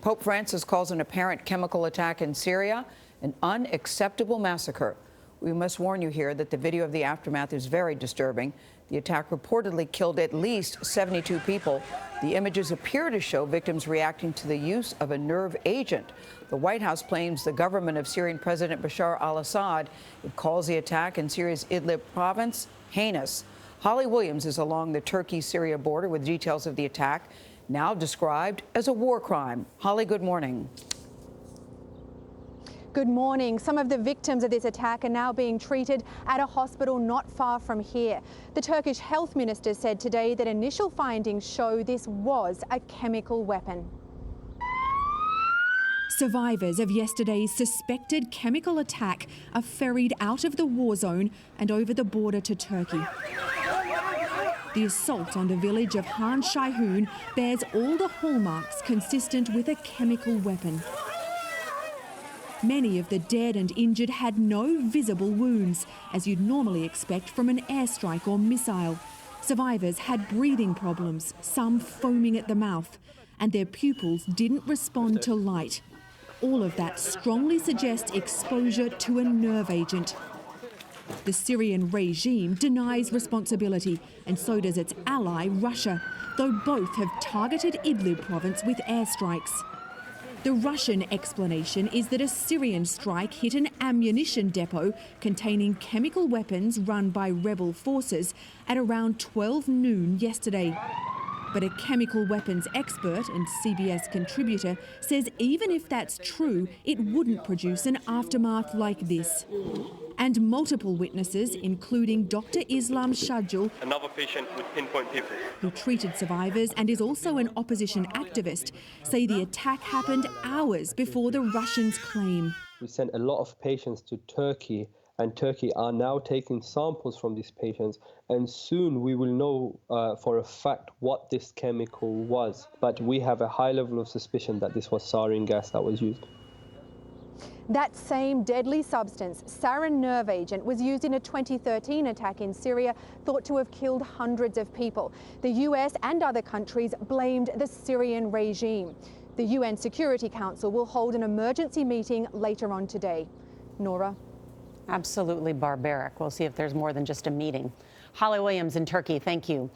Pope Francis calls an apparent chemical attack in Syria an unacceptable massacre. We must warn you here that the video of the aftermath is very disturbing. The attack reportedly killed at least 72 people. The images appear to show victims reacting to the use of a nerve agent. The White House claims the government of Syrian President Bashar al-Assad. It calls the attack in Syria's Idlib province heinous. Holly Williams is along the Turkey-Syria border with details of the attack, now described as a war crime. Holly, good morning. Good morning. Some of the victims of this attack are now being treated at a hospital not far from here. The Turkish health minister said today that initial findings show this was a chemical weapon. Survivors of yesterday's suspected chemical attack are ferried out of the war zone and over the border to Turkey. The assault on the village of Han Shayhun bears all the hallmarks consistent with a chemical weapon. Many of the dead and injured had no visible wounds, as you'd normally expect from an airstrike or missile. Survivors had breathing problems, some foaming at the mouth, and their pupils didn't respond to light. All of that strongly suggests exposure to a nerve agent. The Syrian regime denies responsibility, and so does its ally, Russia, though both have targeted Idlib province with airstrikes. The Russian explanation is that a Syrian strike hit an ammunition depot containing chemical weapons run by rebel forces at around 12 noon yesterday. But a chemical weapons expert and CBS contributor says even if that's true, it wouldn't produce an aftermath like this. And multiple witnesses, including Dr. Islam Shajul, another patient with pinpoint people, who treated survivors and is also an opposition activist, say the attack happened hours before the Russians claim. We sent a lot of patients to Turkey, and Turkey are now taking samples from these patients, and soon we will know for a fact what this chemical was. But we have a high level of suspicion that this was sarin gas that was used. That same deadly substance, sarin nerve agent, was used in a 2013 attack in Syria, thought to have killed hundreds of people. The US and other countries blamed the Syrian regime. The UN Security Council will hold an emergency meeting later on today. Norah? Absolutely barbaric. We'll see if there's more than just a meeting. Holly Williams in Turkey, thank you.